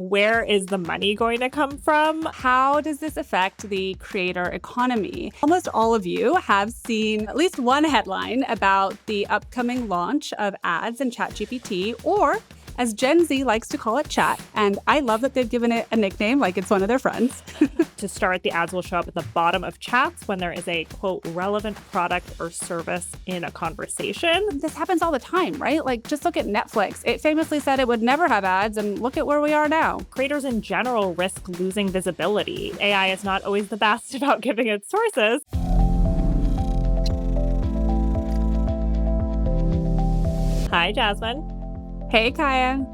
where is the money going to come from? How does this affect the creator economy? Almost all of you have seen at least one headline about the upcoming launch of ads in ChatGPT, or as Gen Z likes to call it, chat. And I love that they've given it a nickname like it's one of their friends. To start, the ads will show up at the bottom of chats when there is a, quote, relevant product or service in a conversation. This happens all the time, right? Like, just look at Netflix. It famously said it would never have ads, and look at where we are now. Creators in general risk losing visibility. AI is not always the best about giving its sources. Hi, Jasmine. Hey, Kaya.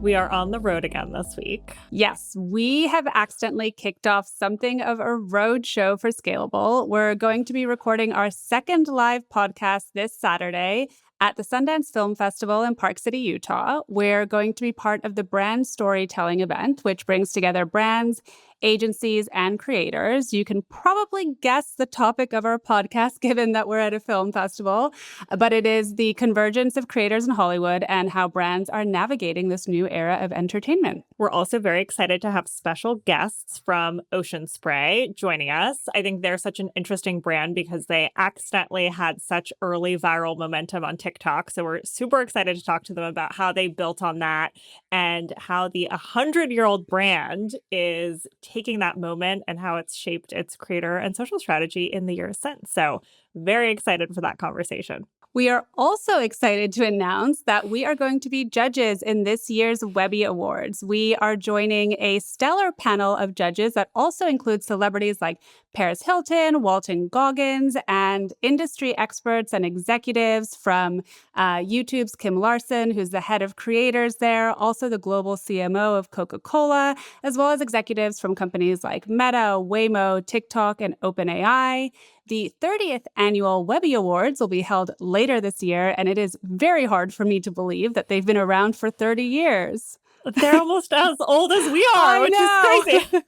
We are on the road again this week. Yes, we have accidentally kicked off something of a roadshow for Scalable. We're going to be recording our second live podcast this Saturday at the Sundance Film Festival in Park City, Utah. We're going to be part of the brand storytelling event, which brings together brands, agencies, and creators. You can probably guess the topic of our podcast, given that we're at a film festival, but it is the convergence of creators in Hollywood and how brands are navigating this new era of entertainment. We're also very excited to have special guests from Ocean Spray joining us. I think they're such an interesting brand because they accidentally had such early viral momentum on TikTok. So we're super excited to talk to them about how they built on that and how the 100-year-old brand is taking that moment and how it's shaped its creator and social strategy in the years since. So very excited for that conversation. We are also excited to announce that we are going to be judges in this year's Webby Awards. We are joining a stellar panel of judges that also includes celebrities like Paris Hilton, Walton Goggins, and industry experts and executives from YouTube's Kim Larson, who's the head of creators there, also the global CMO of Coca-Cola, as well as executives from companies like Meta, Waymo, TikTok, and OpenAI. The 30th annual Webby Awards will be held later this year, and it is very hard for me to believe that they've been around for 30 years. They're almost as old as we are, which is crazy.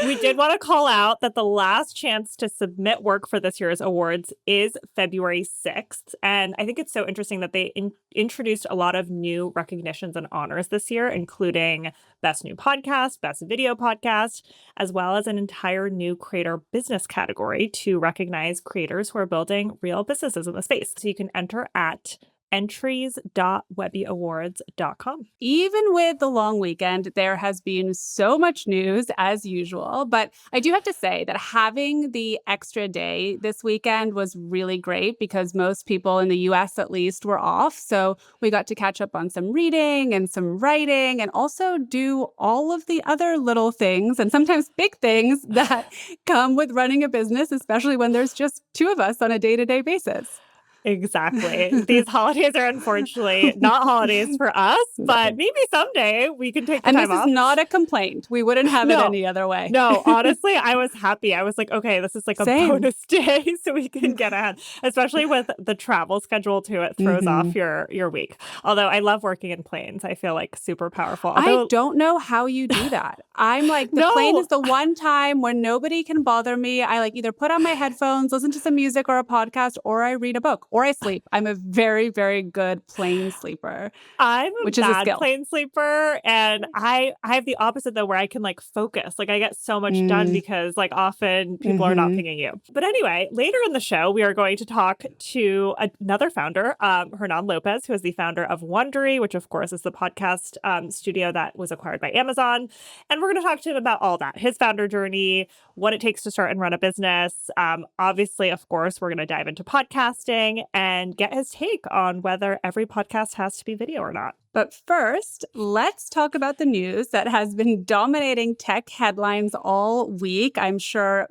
We did want to call out that the last chance to submit work for this year's awards is February 6th. And I think it's so interesting that they introduced a lot of new recognitions and honors this year, including Best New Podcast, Best Video Podcast, as well as an entire new creator business category to recognize creators who are building real businesses in the space. So you can enter at entries.webbyawards.com. Even with the long weekend, there has been so much news as usual, but I do have to say that having the extra day this weekend was really great because most people in the US at least were off. So we got to catch up on some reading and some writing and also do all of the other little things and sometimes big things that come with running a business, especially when there's just two of us on a day-to-day basis. Exactly. These holidays are unfortunately not holidays for us, but maybe someday we can take the time off. And this is not a complaint. We wouldn't have it any other way. No, honestly, I was happy. I was like, okay, this is like a bonus day so we can get ahead, especially with the travel schedule too. It throws off your week. Although I love working in planes. I feel like super powerful. I don't know how you do that. I'm like, the plane is the one time when nobody can bother me. I like either put on my headphones, listen to some music or a podcast, or I read a book. Or I sleep. I'm a very, very good plane sleeper. I'm a bad plane sleeper. And I have the opposite though, where I can like focus. Like I get so much done because like often people are not pinging you. But anyway, later in the show, we are going to talk to another founder, Hernan Lopez, who is the founder of Wondery, which of course is the podcast studio that was acquired by Amazon. And we're going to talk to him about all that, his founder journey, what it takes to start and run a business. Obviously, of course, we're going to dive into podcasting and get his take on whether every podcast has to be video or not. But first, let's talk about the news that has been dominating tech headlines all week. I'm sure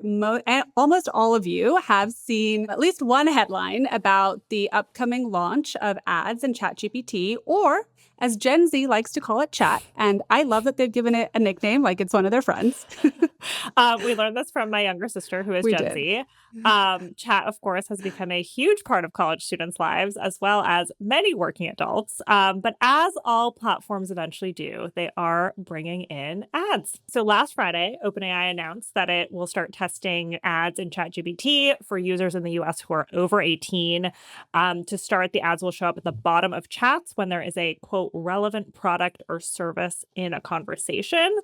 almost all of you have seen at least one headline about the upcoming launch of ads in ChatGPT, or as Gen Z likes to call it, chat. And I love that they've given it a nickname like it's one of their friends. We learned this from my younger sister, who is Gen Z. Chat, of course, has become a huge part of college students' lives, as well as many working adults. But as all platforms eventually do, they are bringing in ads. So last Friday, OpenAI announced that it will start testing ads in ChatGPT for users in the US who are over 18. To start, the ads will show up at the bottom of chats when there is a, quote, relevant product or service in a conversation.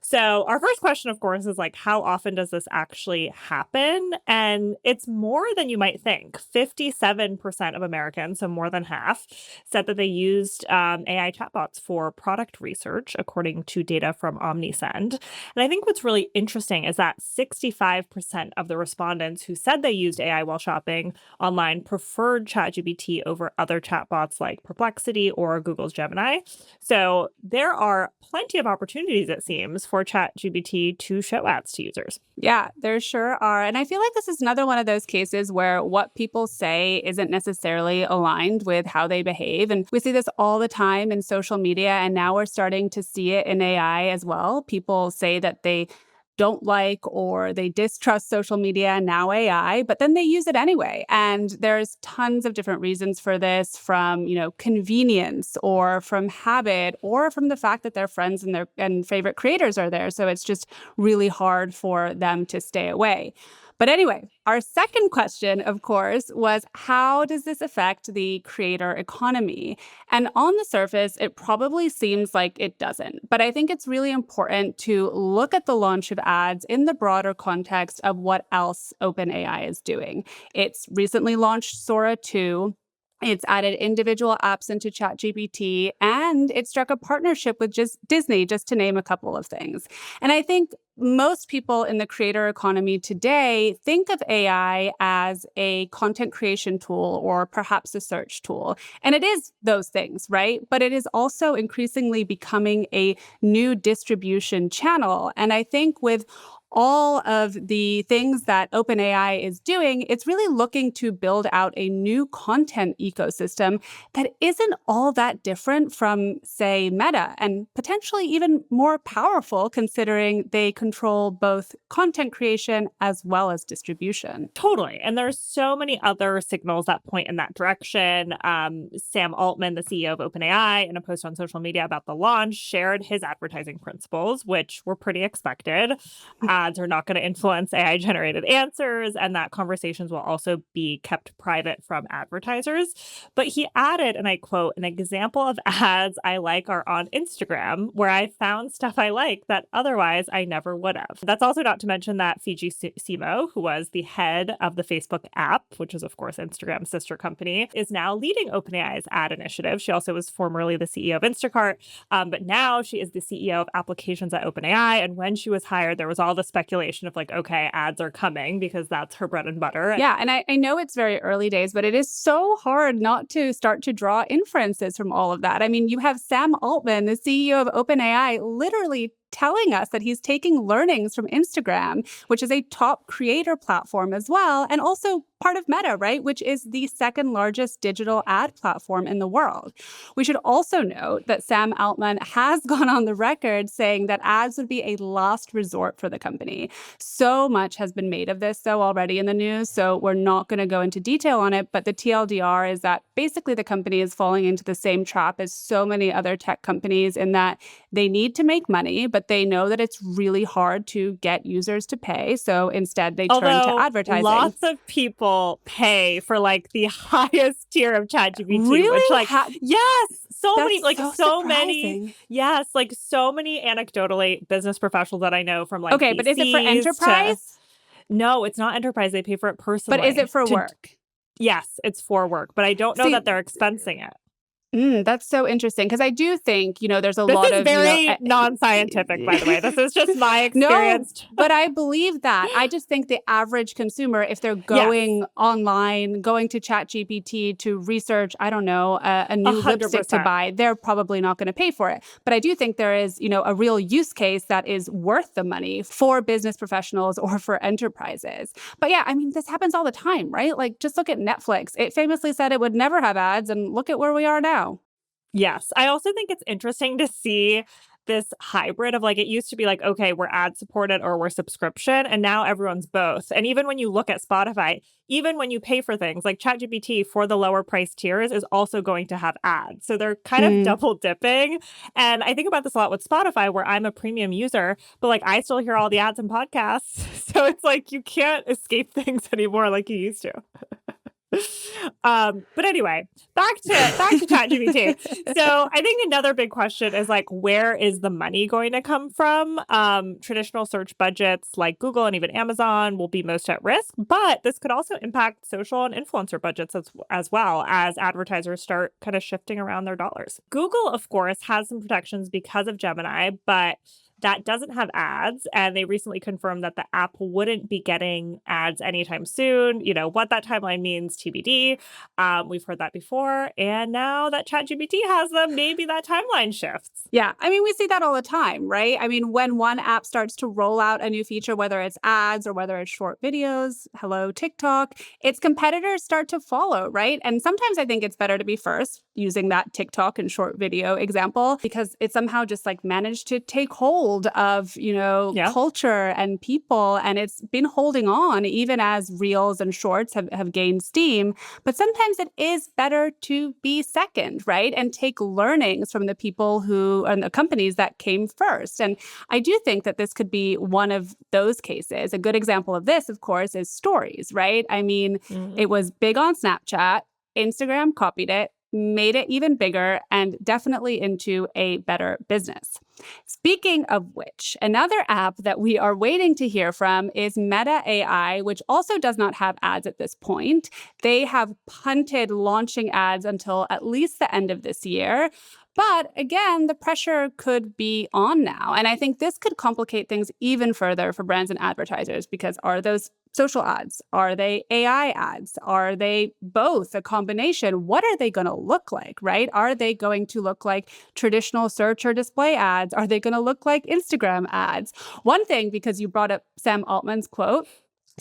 So our first question, of course, is like, how often does this actually happen? And it's more than you might think. 57% of Americans, so more than half, said that they used AI chatbots for product research, according to data from OmniSend. And I think what's really interesting is that 65% of the respondents who said they used AI while shopping online preferred ChatGPT over other chatbots like Perplexity or Google's Gemini. So there are plenty of opportunities, it seems, for ChatGPT to show ads to users. Yeah, there sure are. And I feel like this is another one of those cases where what people say isn't necessarily aligned with how they behave. And we see this all the time in social media. And now we're starting to see it in AI as well. People say that they don't like or they distrust social media and now AI, but then they use it anyway. And there's tons of different reasons for this, from, convenience or from habit or from the fact that their friends and their favorite creators are there. So it's just really hard for them to stay away. But anyway, our second question, of course, was how does this affect the creator economy? And on the surface, it probably seems like it doesn't. But I think it's really important to look at the launch of ads in the broader context of what else OpenAI is doing. It's recently launched Sora 2. It's added individual apps into ChatGPT, and it struck a partnership with Disney, just to name a couple of things. And I think most people in the creator economy today think of AI as a content creation tool or perhaps a search tool. And it is those things, right? But it is also increasingly becoming a new distribution channel. And I think with all of the things that OpenAI is doing, it's really looking to build out a new content ecosystem that isn't all that different from, say, Meta, and potentially even more powerful considering they control both content creation as well as distribution. Totally. And there's so many other signals that point in that direction. Sam Altman, the CEO of OpenAI, in a post on social media about the launch, shared his advertising principles, which were pretty expected. Ads are not going to influence AI-generated answers, and that conversations will also be kept private from advertisers. But he added, and I quote, "An example of ads I like are on Instagram, where I found stuff I like that otherwise I never would have." That's also not to mention that Fiji Simo, who was the head of the Facebook app, which is, of course, Instagram's sister company, is now leading OpenAI's ad initiative. She also was formerly the CEO of Instacart, but now she is the CEO of Applications at OpenAI. And when she was hired, there was all the speculation of like, okay, ads are coming because that's her bread and butter. Yeah, and I know it's very early days, but it is so hard not to start to draw inferences from all of that. I mean, you have Sam Altman, the CEO of OpenAI, literally telling us that he's taking learnings from Instagram, which is a top creator platform as well, and also part of Meta, right, which is the second largest digital ad platform in the world. We should also note that Sam Altman has gone on the record saying that ads would be a last resort for the company. So much has been made of this, though, already in the news, so we're not going to go into detail on it, but the TLDR is that basically the company is falling into the same trap as so many other tech companies in that they need to make money, but they know that it's really hard to get users to pay. So instead, they turn to advertising. Lots of people pay for like the highest tier of ChatGPT. Really? Which, yes, so many, so many. Yes, like so many anecdotally business professionals that I know from like. Okay, but is it for enterprise? No, it's not enterprise. They pay for it personally. But is it for work? Yes, it's for work, but I don't know that they're expensing it. That's so interesting because I do think, there's a lot of... This is very non-scientific, by the way. This is just my experience. No, but I believe that. I just think the average consumer, if they're going online, going to ChatGPT to research, I don't know, a new 100%. Lipstick to buy, they're probably not going to pay for it. But I do think there is, a real use case that is worth the money for business professionals or for enterprises. But yeah, I mean, this happens all the time, right? Like, just look at Netflix. It famously said it would never have ads, and look at where we are now. Yes. I also think it's interesting to see this hybrid of like, it used to be like, okay, we're ad supported or we're subscription, and now everyone's both. And even when you look at Spotify, even when you pay for things like ChatGPT for the lower price tiers is also going to have ads. So they're kind of double dipping. And I think about this a lot with Spotify, where I'm a premium user, but like I still hear all the ads and podcasts. So it's like you can't escape things anymore like you used to. But anyway, back to ChatGPT. So I think another big question is like, where is the money going to come from? Traditional search budgets like Google and even Amazon will be most at risk, but this could also impact social and influencer budgets as well as advertisers start kind of shifting around their dollars. Google, of course, has some protections because of Gemini, but that doesn't have ads. And they recently confirmed that the app wouldn't be getting ads anytime soon. You know, what that timeline means, TBD. We've heard that before. And now that ChatGPT has them, maybe that timeline shifts. Yeah. I mean, we see that all the time, right? I mean, when one app starts to roll out a new feature, whether it's ads or whether it's short videos, hello, TikTok, its competitors start to follow, right? And sometimes I think it's better to be first, using that TikTok and short video example, because it somehow just like managed to take hold of, you know, culture and people. And it's been holding on even as reels and shorts have gained steam. But sometimes it is better to be second, right? And take learnings from the people who and the companies that came first. And I do think that this could be one of those cases. A good example of this, of course, is stories, right? I mean, it was big on Snapchat. Instagram copied it, made it even bigger, and definitely into a better business. Speaking of which, another app that we are waiting to hear from is Meta AI, which also does not have ads at this point. They have punted launching ads until at least the end of this year. But again, the pressure could be on now. And I think this could complicate things even further for brands and advertisers, because are those social ads? Are they AI ads? Are they both, a combination? What are they going to look like, right? Are they going to look like traditional search or display ads? Are they going to look like Instagram ads? One thing, because you brought up Sam Altman's quote,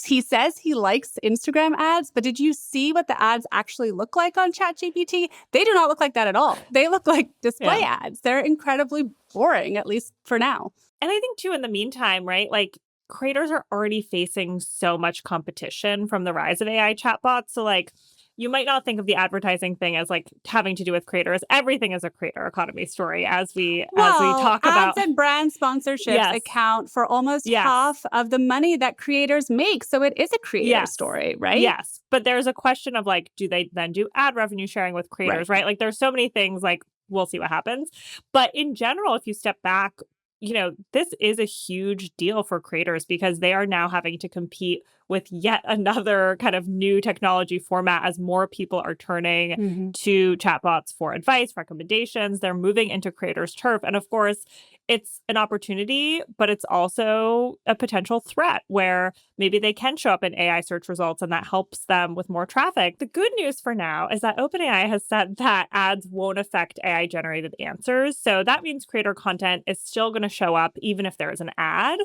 he says he likes Instagram ads, but did you see what the ads actually look like on ChatGPT? They do not look like that at all. They look like display ads. They're incredibly boring, at least for now. And I think, too, in the meantime, right, like creators are already facing so much competition from the rise of AI chatbots. So, like, you might not think of the advertising thing as like having to do with creators. Everything is a creator economy story, as we talk about. Ads and brand sponsorships account for almost half of the money that creators make. So it is a creator story, right? Yes. But there's a question of like, do they then do ad revenue sharing with creators, right? Like there's so many things, like we'll see what happens. But in general, if you step back, you know, this is a huge deal for creators because they are now having to compete with yet another kind of new technology format as more people are turning to chatbots for advice, recommendations. They're moving into creators' turf. And of course, it's an opportunity, but it's also a potential threat where maybe they can show up in AI search results and that helps them with more traffic. The good news for now is that OpenAI has said that ads won't affect AI-generated answers. So that means creator content is still going to show up even if there is an ad.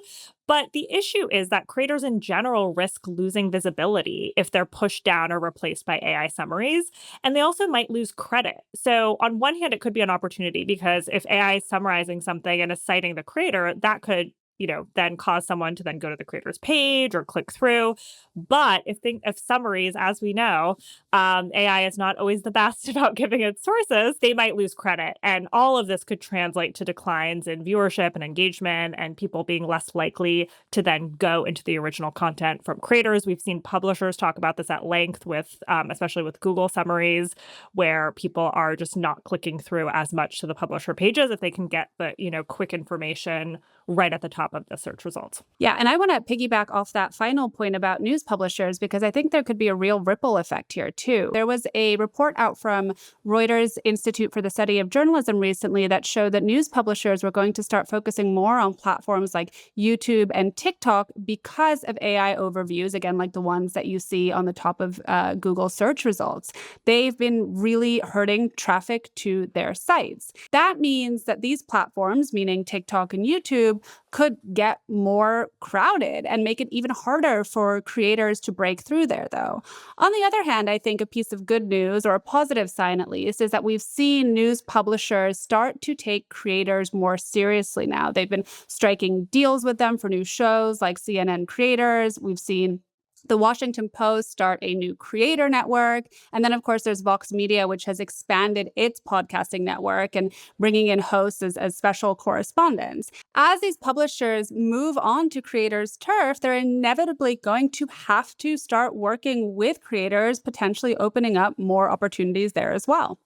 But the issue is that creators in general risk losing visibility if they're pushed down or replaced by AI summaries. And they also might lose credit. So on one hand, it could be an opportunity because if AI is summarizing something and is citing the creator, that could, you know, then cause someone to then go to the creator's page or click through. But if summaries, as we know, AI is not always the best about giving its sources, they might lose credit. And all of this could translate to declines in viewership and engagement and people being less likely to then go into the original content from creators. We've seen publishers talk about this at length with, especially with Google summaries, where people are just not clicking through as much to the publisher pages if they can get the, you know, quick information right at the top of the search results. Yeah, and I want to piggyback off that final point about news publishers because I think there could be a real ripple effect here too. There was a report out from Reuters Institute for the Study of Journalism recently that showed that news publishers were going to start focusing more on platforms like YouTube and TikTok because of AI overviews, again, like the ones that you see on the top of Google search results. They've been really hurting traffic to their sites. That means that these platforms, meaning TikTok and YouTube, could get more crowded and make it even harder for creators to break through there, though. On the other hand, I think a piece of good news, or a positive sign at least, is that we've seen news publishers start to take creators more seriously now. They've been striking deals with them for new shows like CNN Creators. We've seen the Washington Post start a new creator network. And then, of course, there's Vox Media, which has expanded its podcasting network and bringing in hosts as special correspondents. As these publishers move on to creators' turf, they're inevitably going to have to start working with creators, potentially opening up more opportunities there as well.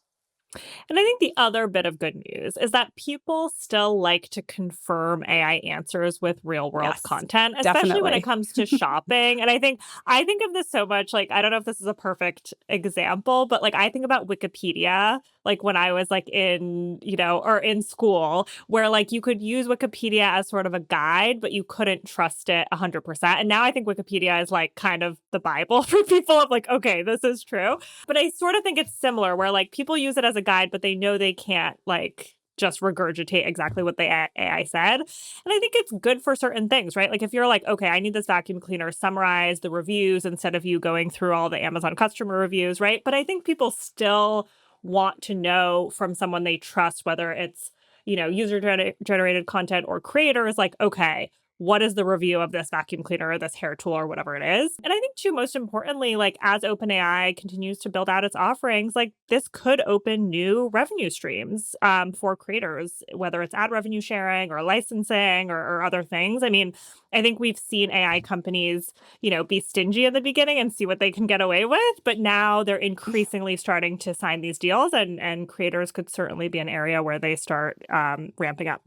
And I think the other bit of good news is that people still like to confirm AI answers with real world content, especially when it comes to shopping. And I think of this so much, like, I don't know if this is a perfect example, but like I think about Wikipedia, like when I was like in, or in school, where like you could use Wikipedia as sort of a guide, but you couldn't trust it 100%. And now I think Wikipedia is like kind of the Bible for people of like, okay, this is true. But I sort of think it's similar where like people use it as a guide, but they know they can't like just regurgitate exactly what the AI said. And I think it's good for certain things, right? Like if you're like, okay, I need this vacuum cleaner, summarize the reviews instead of you going through all the Amazon customer reviews, right? But I think people still want to know from someone they trust, whether it's, user generated content or creators, like, okay, what is the review of this vacuum cleaner or this hair tool or whatever it is? And I think too, most importantly, like as OpenAI continues to build out its offerings, like this could open new revenue streams for creators, whether it's ad revenue sharing or licensing or other things. I mean, I think we've seen AI companies, be stingy in the beginning and see what they can get away with, but now they're increasingly starting to sign these deals, and creators could certainly be an area where they start ramping up.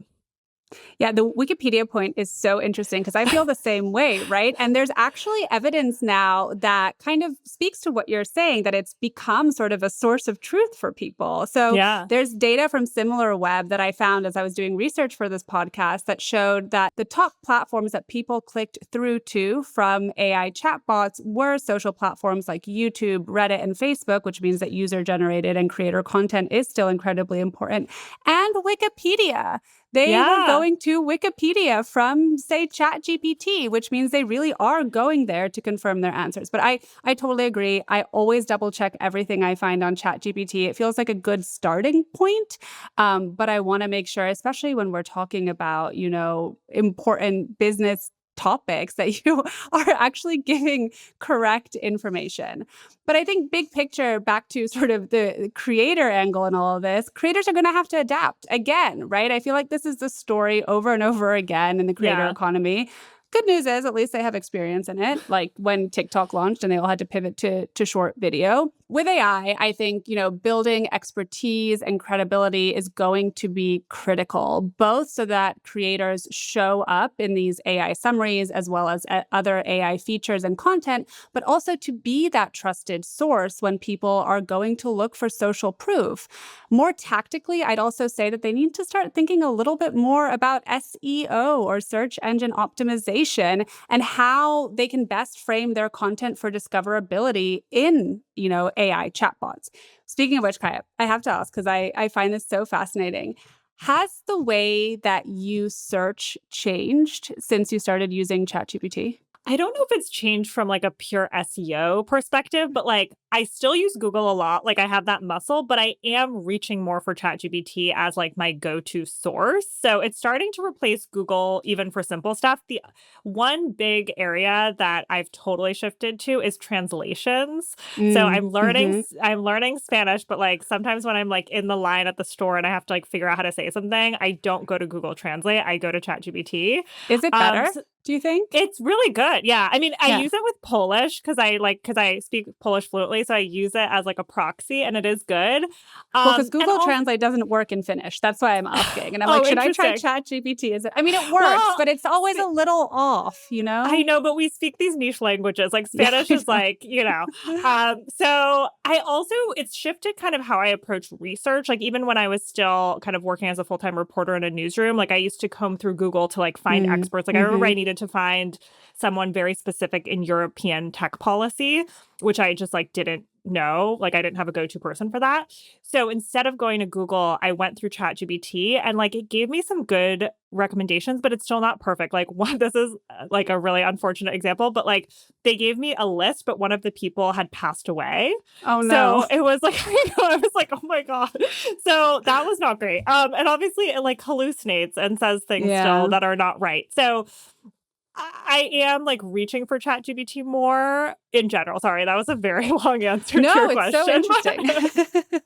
Yeah, the Wikipedia point is so interesting because I feel the same way, right? And there's actually evidence now that kind of speaks to what you're saying, that it's become sort of a source of truth for people. So there's data from SimilarWeb that I found as I was doing research for this podcast that showed that the top platforms that people clicked through to from AI chatbots were social platforms like YouTube, Reddit, and Facebook, which means that user-generated and creator content is still incredibly important, and Wikipedia. They were going to Wikipedia from, say, ChatGPT, which means they really are going there to confirm their answers. But I totally agree. I always double check everything I find on ChatGPT. It feels like a good starting point. But I want to make sure, especially when we're talking about, important business topics, that you are actually giving correct information. But I think big picture, back to sort of the creator angle in all of this, creators are going to have to adapt again, right? I feel like this is the story over and over again in the creator economy. Good news is at least they have experience in it, like when TikTok launched and they all had to pivot to short video. With AI, I think, building expertise and credibility is going to be critical, both so that creators show up in these AI summaries as well as other AI features and content, but also to be that trusted source when people are going to look for social proof. More tactically, I'd also say that they need to start thinking a little bit more about SEO, or search engine optimization, and how they can best frame their content for discoverability in, AI chatbots. Speaking of which, Kaya, I have to ask, because I find this so fascinating. Has the way that you search changed since you started using ChatGPT? I don't know if it's changed from like a pure SEO perspective, but like I still use Google a lot. Like I have that muscle, but I am reaching more for ChatGPT as like my go-to source. So it's starting to replace Google even for simple stuff. The one big area that I've totally shifted to is translations. So I'm learning Spanish, but like sometimes when I'm like in the line at the store and I have to like figure out how to say something, I don't go to Google Translate. I go to ChatGPT. Is it better? Do you think? It's really good. Yeah. I mean, I use it with Polish because I speak Polish fluently. So I use it as like a proxy, and it is good. Well, because Google Translate doesn't work in Finnish. That's why I'm asking. And I'm like, should I try ChatGPT? It works, but it's always a little off, I know, but we speak these niche languages. Like Spanish is like, So I also, it's shifted kind of how I approach research. Like even when I was still kind of working as a full-time reporter in a newsroom, like I used to comb through Google to like find experts. Like I remember I needed to find someone very specific in European tech policy, which I just like didn't know. Like, I didn't have a go-to person for that. So instead of going to Google, I went through ChatGPT, and like it gave me some good recommendations, but it's still not perfect. Like, one, this is like a really unfortunate example, but like they gave me a list, but one of the people had passed away. Oh no. So it was like, I was like, oh my God. So that was not great. And obviously it like hallucinates and says things still that are not right. So I am like reaching for ChatGPT more in general. Sorry, that was a very long answer to your question. No, it's so interesting.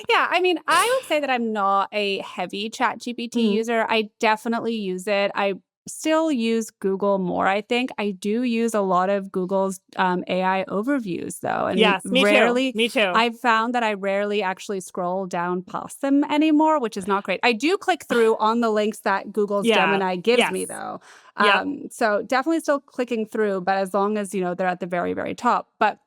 Yeah, I mean, I would say that I'm not a heavy ChatGPT user. I definitely use it. I still use Google more, I think. I do use a lot of Google's AI overviews, though. And yes, me rarely, too. Me too. I've found that I rarely actually scroll down past them anymore, which is not great. I do click through on the links that Google's Gemini gives me, though. So definitely still clicking through, but as long as, they're at the very, very top. But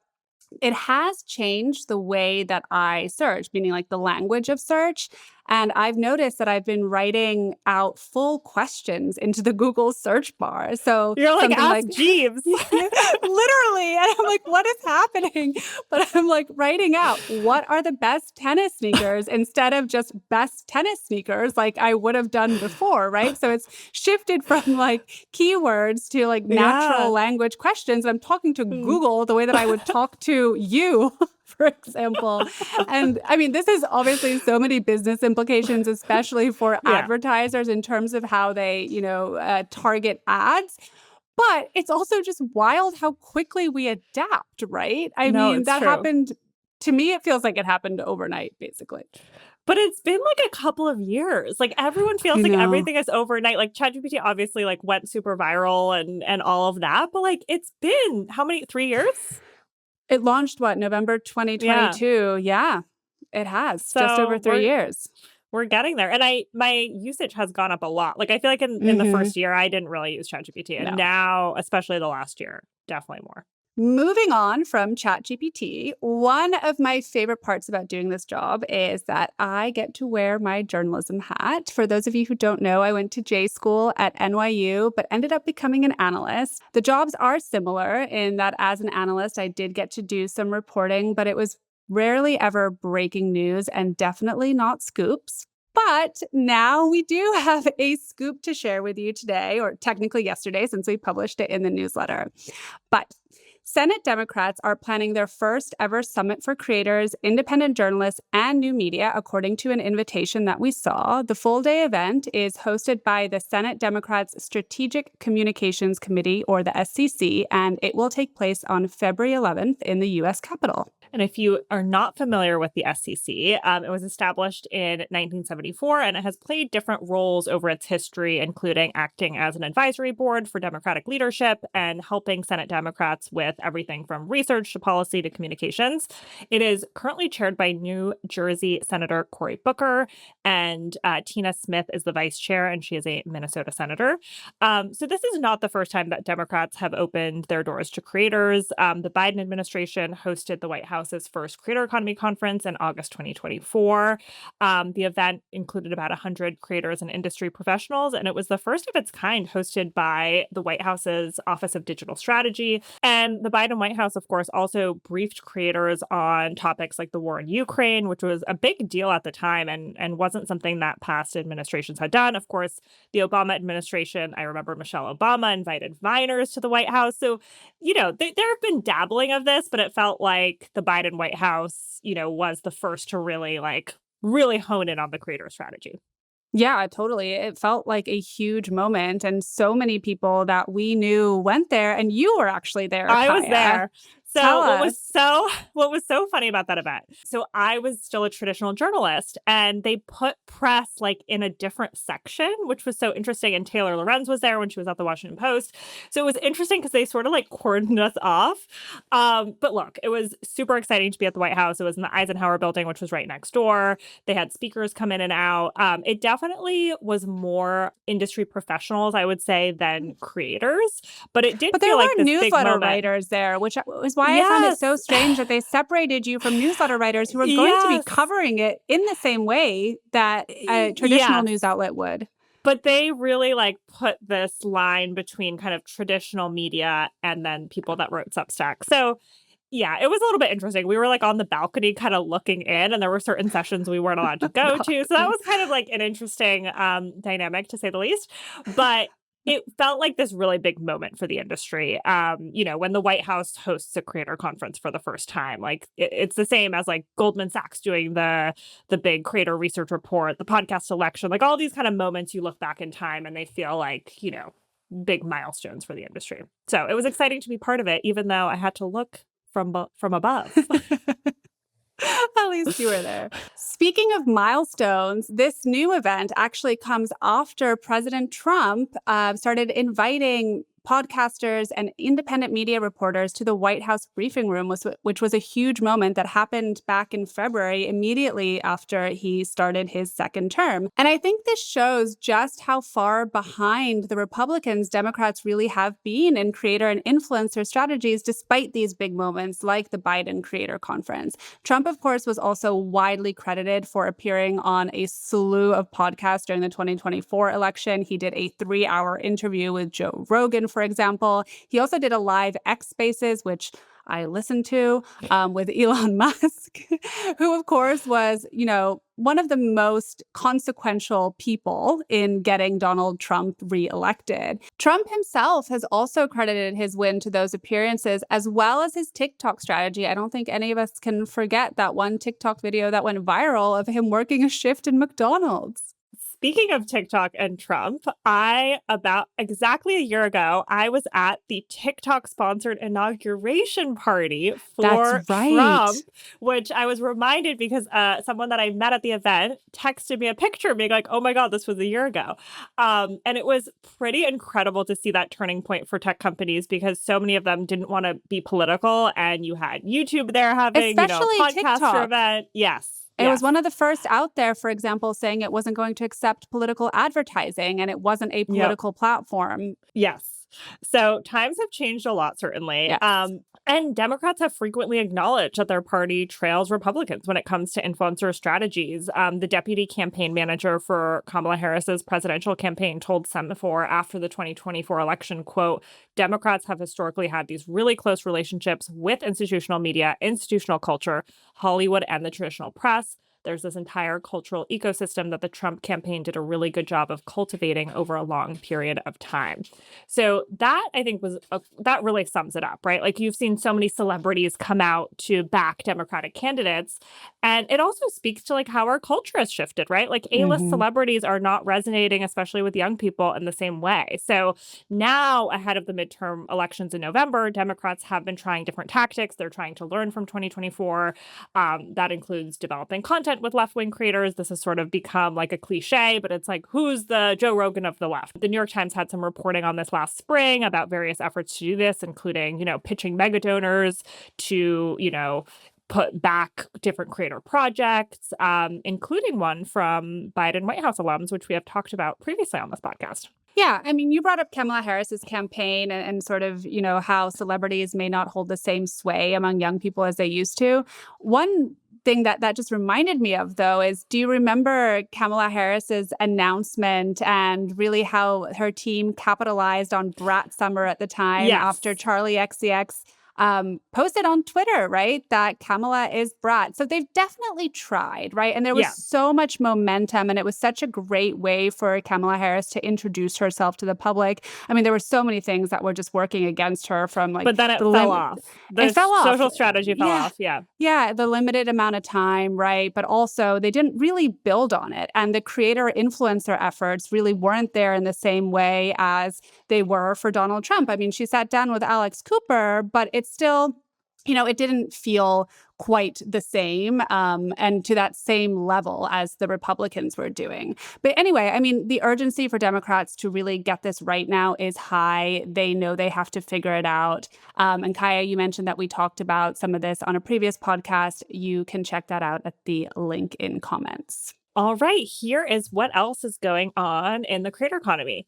it has changed the way that I search, meaning like the language of search. And I've noticed that I've been writing out full questions into the Google search bar. So you're like, ask Jeeves. Literally. And I'm like, what is happening? But I'm like writing out, what are the best tennis sneakers instead of just best tennis sneakers like I would have done before, right? So it's shifted from like keywords to like natural language questions. I'm talking to Google the way that I would talk to you, for example. And I mean, this is obviously so many business implications, especially for advertisers in terms of how they, target ads. But it's also just wild how quickly we adapt, right? I mean, that happened, to me, it feels like it happened overnight, basically. But it's been like a couple of years. Like everyone feels like everything is overnight. Like ChatGPT obviously like went super viral and all of that. But like it's been how many, 3 years? It launched November 2022. Yeah, it has. So just over 3 years. We're getting there. And my usage has gone up a lot. Like I feel like in the first year, I didn't really use ChatGPT. And now, especially the last year, definitely more. Moving on from ChatGPT, one of my favorite parts about doing this job is that I get to wear my journalism hat. For those of you who don't know, I went to J school at NYU, but ended up becoming an analyst. The jobs are similar in that as an analyst, I did get to do some reporting, but it was rarely ever breaking news and definitely not scoops. But now we do have a scoop to share with you today, or technically yesterday, since we published it in the newsletter. But Senate Democrats are planning their first ever summit for creators, independent journalists, and new media, according to an invitation that we saw. The full-day event is hosted by the Senate Democrats' Strategic Communications Committee, or the SCC, and it will take place on February 11th in the U.S. Capitol. And if you are not familiar with the SCC, it was established in 1974, and it has played different roles over its history, including acting as an advisory board for Democratic leadership and helping Senate Democrats with everything from research to policy to communications. It is currently chaired by New Jersey Senator Cory Booker, and Tina Smith is the vice chair, and she is a Minnesota senator. So this is not the first time that Democrats have opened their doors to creators. The Biden administration hosted the White House's first Creator Economy Conference in August 2024. The event included about 100 creators and industry professionals, and it was the first of its kind hosted by the White House's Office of Digital Strategy. And the Biden White House, of course, also briefed creators on topics like the war in Ukraine, which was a big deal at the time and wasn't something that past administrations had done. Of course, the Obama administration, I remember Michelle Obama invited Viners to the White House. So, there have been dabbling of this, but it felt like the Biden White House, was the first to really hone in on the creator strategy. Yeah, totally. It felt like a huge moment. And so many people that we knew went there. And you were actually there. I Kaya. was there. So what was so funny about that event? So I was still a traditional journalist, and they put press in a different section, which was so interesting. And Taylor Lorenz was there when she was at the Washington Post. So it was interesting because they sort of cordoned us off. But look, it was super exciting to be at the White House. It was in the Eisenhower building, which was right next door. They had speakers come in and out. It definitely was more industry professionals, I would say, than creators. But it did feel like this big moment. But there were newsletter writers there, which was why I found it so strange that they separated you from newsletter writers who were going to be covering it in the same way that a traditional news outlet would. But they really put this line between kind of traditional media and then people that wrote Substack. So Yeah, it was a little bit interesting. We were like on the balcony kind of looking in, and there were certain sessions we weren't allowed to go to. So that was kind of like an interesting dynamic, to say the least. But it felt like this really big moment for the industry. When the White House hosts a creator conference for the first time, like it's the same as like Goldman Sachs doing the big creator research report, the podcast election, like all these kind of moments you look back in time and they feel like, big milestones for the industry. So it was exciting to be part of it, even though I had to look from above. At least you were there. Speaking of milestones, this new event actually comes after President Trump started inviting podcasters and independent media reporters to the White House briefing room, which was a huge moment that happened back in February, immediately after he started his second term. And I think this shows just how far behind the Republicans Democrats really have been in creator and influencer strategies, despite these big moments like the Biden Creator Conference. Trump, of course, was also widely credited for appearing on a slew of podcasts during the 2024 election. He did a 3-hour interview with Joe Rogan, for example. He also did a live X Spaces, which I listened to, with Elon Musk, who, of course, was, one of the most consequential people in getting Donald Trump reelected. Trump himself has also credited his win to those appearances, as well as his TikTok strategy. I don't think any of us can forget that one TikTok video that went viral of him working a shift in McDonald's. Speaking of TikTok and Trump, about exactly a year ago, I was at the TikTok-sponsored inauguration party for Trump, which I was reminded because someone that I met at the event texted me a picture being like, oh my God, this was a year ago. And it was pretty incredible to see that turning point for tech companies because so many of them didn't want to be political. And you had YouTube there having, especially podcaster TikTok. Event. Yes. It was one of the first out there, for example, saying it wasn't going to accept political advertising and it wasn't a political platform. Yes. So times have changed a lot, certainly. Yes. And Democrats have frequently acknowledged that their party trails Republicans when it comes to influencer strategies. The deputy campaign manager for Kamala Harris's presidential campaign told Semaphore after the 2024 election, quote, Democrats have historically had these really close relationships with institutional media, institutional culture, Hollywood, and the traditional press. There's this entire cultural ecosystem that the Trump campaign did a really good job of cultivating over a long period of time. So that, I think, that really sums it up, right? Like you've seen so many celebrities come out to back Democratic candidates. And it also speaks to like how our culture has shifted, right? Like A-list celebrities are not resonating, especially with young people, in the same way. So now, ahead of the midterm elections in November, Democrats have been trying different tactics. They're trying to learn from 2024. That includes developing content with left-wing creators. This has sort of become like a cliche, but it's like, who's the Joe Rogan of the left? The New York Times had some reporting on this last spring about various efforts to do this, including, pitching mega donors to, put back different creator projects, including one from Biden White House alums, which we have talked about previously on this podcast. Yeah, I mean, you brought up Kamala Harris's campaign and sort of, how celebrities may not hold the same sway among young people as they used to. One thing that just reminded me of, though, is do you remember Kamala Harris's announcement and really how her team capitalized on Brat Summer at the time after Charlie XCX posted on Twitter, right, that Kamala is Brat. So they've definitely tried, right? And there was so much momentum, and it was such a great way for Kamala Harris to introduce herself to the public. I mean, there were so many things that were just working against her from like... But then it fell off. It fell off. Social strategy fell off, Yeah, the limited amount of time, right? But also they didn't really build on it. And the creator-influencer efforts really weren't there in the same way as they were for Donald Trump. I mean, she sat down with Alex Cooper, but it's still, it didn't feel quite the same and to that same level as the Republicans were doing. But anyway, I mean, the urgency for Democrats to really get this right now is high. They know they have to figure it out. And Kaya, you mentioned that we talked about some of this on a previous podcast. You can check that out at the link in comments. All right, here is what else is going on in the creator economy.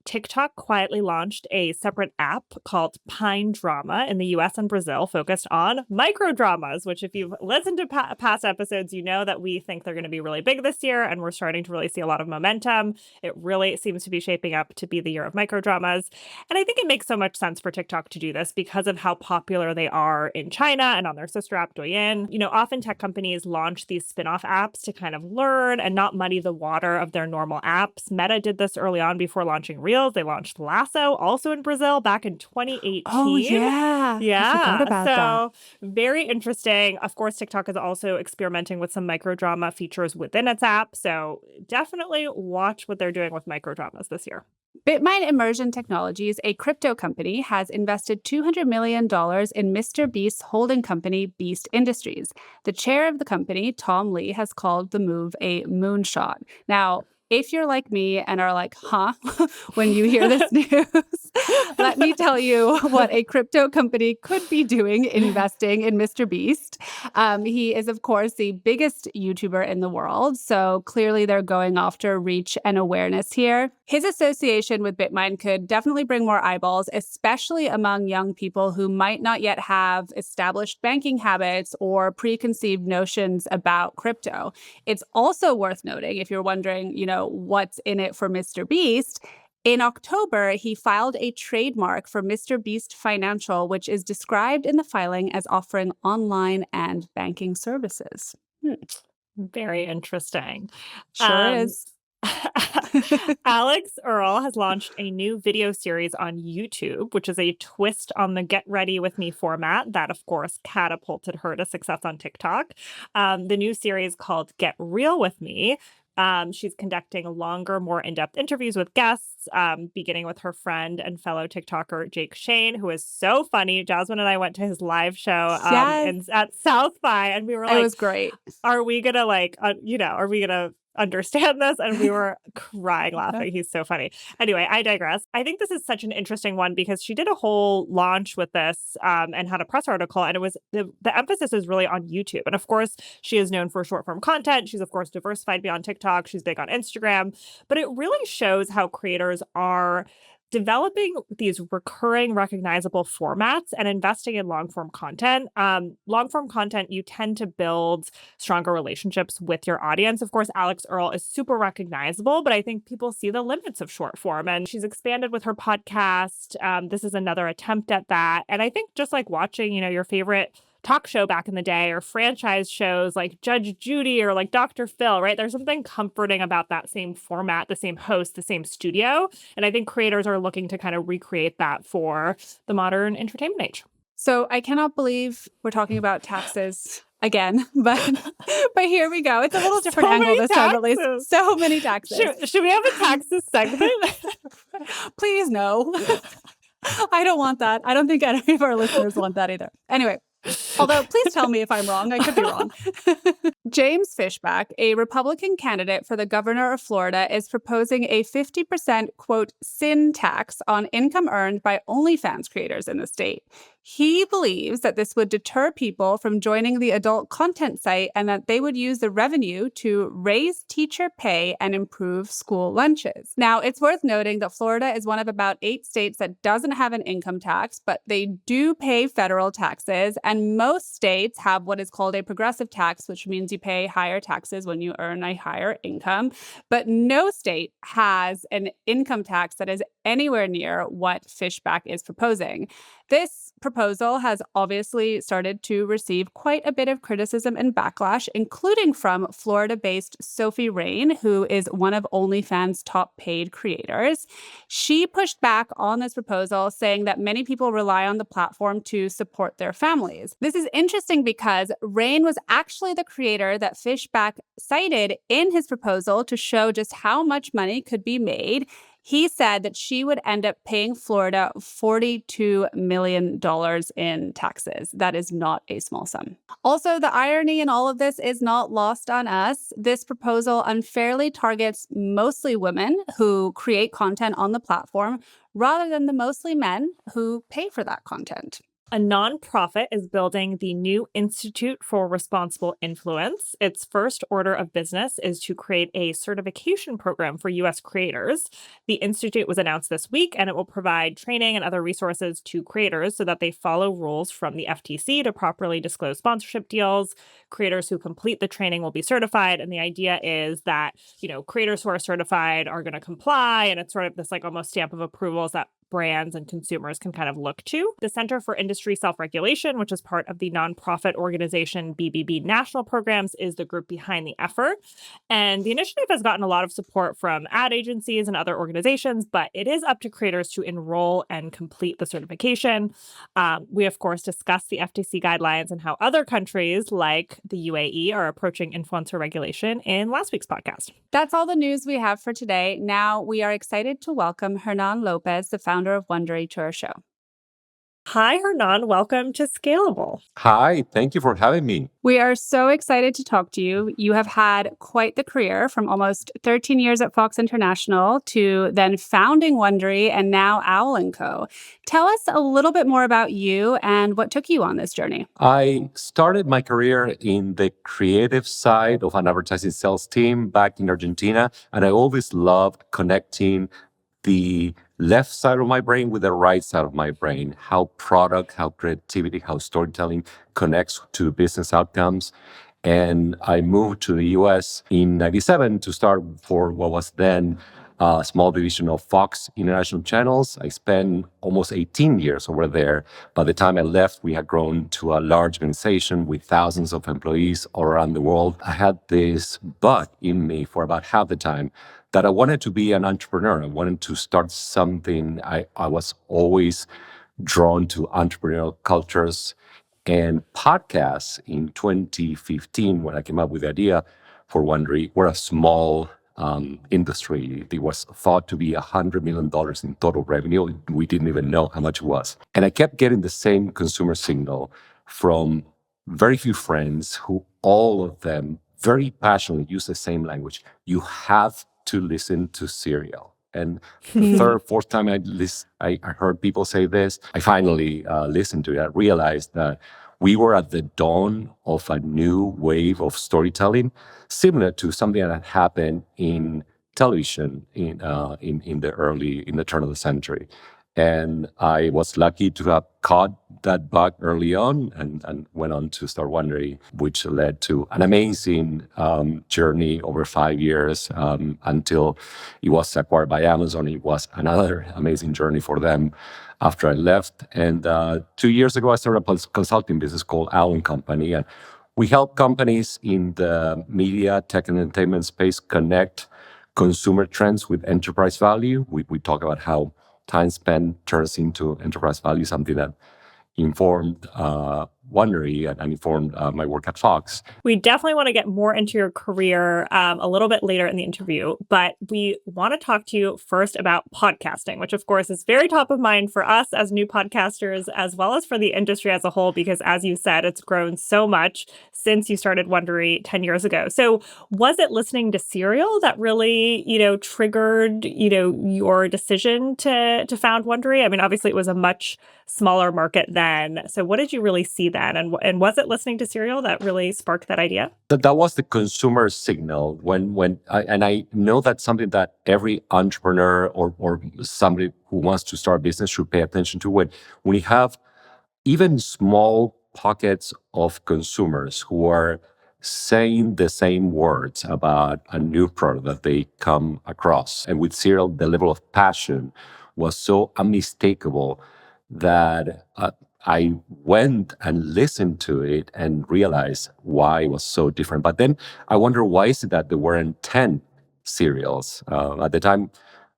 TikTok quietly launched a separate app called Pine Drama in the US and Brazil focused on microdramas, which if you've listened to past episodes, you know that we think they're going to be really big this year, and we're starting to really see a lot of momentum. It really seems to be shaping up to be the year of microdramas. And I think it makes so much sense for TikTok to do this because of how popular they are in China and on their sister app Douyin. You know, often tech companies launch these spin-off apps to kind of learn and not muddy the water of their normal apps. Meta did this early on before launching Reels. They launched Lasso, also in Brazil, back in 2018. Oh, yeah. Yeah. I forgot about that. Very interesting. Of course, TikTok is also experimenting with some microdrama features within its app. So definitely watch what they're doing with microdramas this year. Bitmine Immersion Technologies, a crypto company, has invested $200 million in Mr. Beast's holding company, Beast Industries. The chair of the company, Tom Lee, has called the move a moonshot. Now, if you're like me and are like, huh, when you hear this news, let me tell you what a crypto company could be doing investing in Mr. Beast. He is, of course, the biggest YouTuber in the world. So clearly they're going after reach and awareness here. His association with Bitmine could definitely bring more eyeballs, especially among young people who might not yet have established banking habits or preconceived notions about crypto. It's also worth noting, if you're wondering, what's in it for Mr. Beast. In October, he filed a trademark for Mr. Beast Financial, which is described in the filing as offering online and banking services. Very interesting. Sure is. Alex Earl has launched a new video series on YouTube, which is a twist on the Get Ready With Me format that, of course, catapulted her to success on TikTok. The new series called Get Real With Me. She's conducting longer, more in-depth interviews with guests, beginning with her friend and fellow TikToker, Jake Shane, who is so funny. Jasmine and I went to his live show at South by, and we were like, it was great. Are we going to are we going to understand this? And we were crying laughing. He's so funny. Anyway, I digress. I think this is such an interesting one because she did a whole launch with this and had a press article, and it was the emphasis is really on YouTube. And of course, she is known for short form content. She's of course diversified beyond TikTok. She's big on Instagram, but it really shows how creators are developing these recurring recognizable formats and investing in long-form content. Long-form content, you tend to build stronger relationships with your audience. Of course, Alex Earl is super recognizable, but I think people see the limits of short form, and she's expanded with her podcast. This is another attempt at that. And I think just like watching, your favorite talk show back in the day or franchise shows like Judge Judy or like Dr. Phil, right? There's something comforting about that same format, the same host, the same studio. And I think creators are looking to kind of recreate that for the modern entertainment age. So I cannot believe we're talking about taxes again, but here we go. It's a little different angle this time, at least. So many taxes. Should we have a taxes segment? Please, no. I don't want that. I don't think any of our listeners want that either. Anyway. Although, please tell me if I'm wrong. I could be wrong. James Fishback, a Republican candidate for the governor of Florida, is proposing a 50%, quote, sin tax on income earned by OnlyFans creators in the state. He believes that this would deter people from joining the adult content site and that they would use the revenue to raise teacher pay and improve school lunches. Now, it's worth noting that Florida is one of about 8 states that doesn't have an income tax, but they do pay federal taxes. And most states have what is called a progressive tax, which means you pay higher taxes when you earn a higher income. But no state has an income tax that is anywhere near what Fishback is proposing. This proposal has obviously started to receive quite a bit of criticism and backlash, including from Florida-based Sophie Rain, who is one of OnlyFans' top paid creators. She pushed back on this proposal, saying that many people rely on the platform to support their families. This is interesting because Rain was actually the creator that Fishback cited in his proposal to show just how much money could be made. He said that she would end up paying Florida $42 million in taxes. That is not a small sum. Also, the irony in all of this is not lost on us. This proposal unfairly targets mostly women who create content on the platform rather than the mostly men who pay for that content. A nonprofit is building the new Institute for Responsible Influence. Its first order of business is to create a certification program for U.S. creators. The institute was announced this week, and it will provide training and other resources to creators so that they follow rules from the FTC to properly disclose sponsorship deals. Creators who complete the training will be certified, and the idea is that, creators who are certified are going to comply, and it's sort of this like almost stamp of approvals that brands and consumers can kind of look to. The Center for Industry Self-Regulation, which is part of the nonprofit organization BBB National Programs, is the group behind the effort. And the initiative has gotten a lot of support from ad agencies and other organizations, but it is up to creators to enroll and complete the certification. We, of course, discussed the FTC guidelines and how other countries like the UAE are approaching influencer regulation in last week's podcast. That's all the news we have for today. Now we are excited to welcome Hernan Lopez, the founder of Wondery, to our show. Hi, Hernan. Welcome to Scalable. Hi, thank you for having me. We are so excited to talk to you. You have had quite the career, from almost 13 years at Fox International to then founding Wondery and now AlanCo. Tell us a little bit more about you and what took you on this journey. I started my career in the creative side of an advertising sales team back in Argentina, and I always loved connecting the left side of my brain with the right side of my brain, how product, how creativity, how storytelling connects to business outcomes. And I moved to the US in 97 to start for what was then a small division of Fox International Channels. I spent almost 18 years over there. By the time I left, we had grown to a large organization with thousands of employees all around the world. I had this bug in me for about half the time that I wanted to be an entrepreneur. I wanted to start something. I was always drawn to entrepreneurial cultures and podcasts. In 2015, when I came up with the idea for Wondery, we're a small industry. It was thought to be $100 million in total revenue. We didn't even know how much it was. And I kept getting the same consumer signal from very few friends who all of them very passionately use the same language. You have to listen to Serial. And the third, fourth time I heard people say this, I finally listened to it. I realized that we were at the dawn of a new wave of storytelling, similar to something that happened in television in the turn of the century. And I was lucky to have caught that bug early on and went on to start Wondery, which led to an amazing journey over 5 years until it was acquired by Amazon. It was another amazing journey for them after I left. And 2 years ago, I started a consulting business called Alan Company. And we help companies in the media, tech, and entertainment space connect consumer trends with enterprise value. We talk about how time spent turns into enterprise value, something that informed Wondery and informed my work at Fox. We definitely want to get more into your career a little bit later in the interview, but we want to talk to you first about podcasting, which of course is very top of mind for us as new podcasters, as well as for the industry as a whole, because as you said, it's grown so much since you started Wondery 10 years ago. So was it listening to Serial that really, triggered, your decision to found Wondery? I mean, obviously it was a much smaller market then. So what did you really see then? And was it listening to Serial that really sparked that idea? That was the consumer signal. I know that's something that every entrepreneur or somebody who wants to start a business should pay attention to. When we have even small pockets of consumers who are saying the same words about a new product that they come across. And with Serial, the level of passion was so unmistakable that I went and listened to it and realized why it was so different. But then I wonder, why is it that there weren't 10 serials? At the time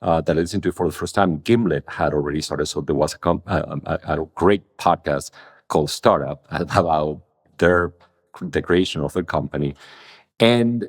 that I listened to it for the first time, Gimlet had already started. So there was a great podcast called Startup about the creation of the company. And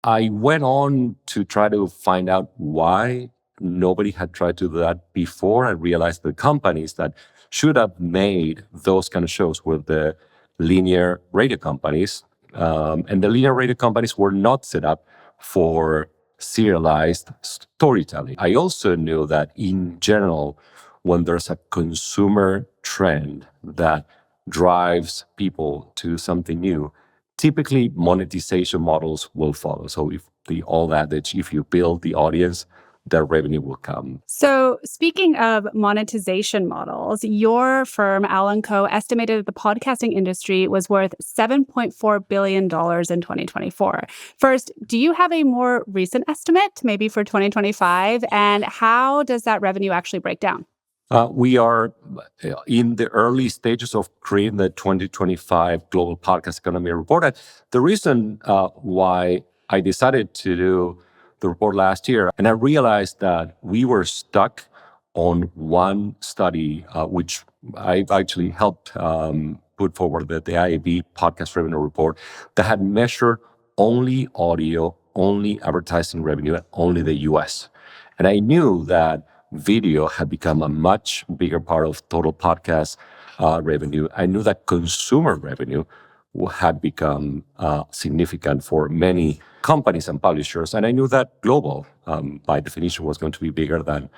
I went on to try to find out why nobody had tried to do that before. I realized the companies that should have made those kind of shows were the linear radio companies. And the linear radio companies were not set up for serialized storytelling. I also knew that in general, when there's a consumer trend that drives people to something new, typically monetization models will follow. So if the old adage, if you build the audience, the revenue will come. So speaking of monetization models, your firm, AlanCo, estimated that the podcasting industry was worth $7.4 billion in 2024. First, do you have a more recent estimate, maybe for 2025? And how does that revenue actually break down? We are in the early stages of creating the 2025 Global Podcast Economy Report. And the reason why I decided to do the report last year, and I realized that we were stuck on one study, which I actually helped put forward, the IAB Podcast Revenue Report, that had measured only audio, only advertising revenue, and only the US. And I knew that video had become a much bigger part of total podcast revenue. I knew that consumer revenue had become significant for many companies and publishers. And I knew that global, by definition, was going to be bigger than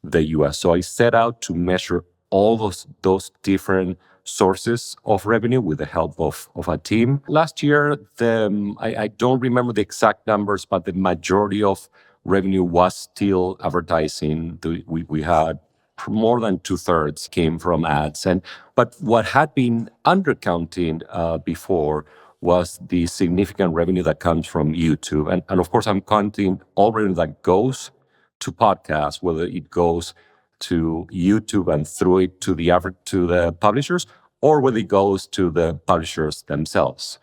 the US. So I set out to measure all those different sources of revenue with the help of a team. Last year, I don't remember the exact numbers, but the majority of revenue was still advertising. We had more than 2/3 came from ads. But what had been undercounted before was the significant revenue that comes from YouTube. And of course, I'm counting all revenue that goes to podcasts, whether it goes to YouTube and through it to the publishers, or whether it goes to the publishers themselves.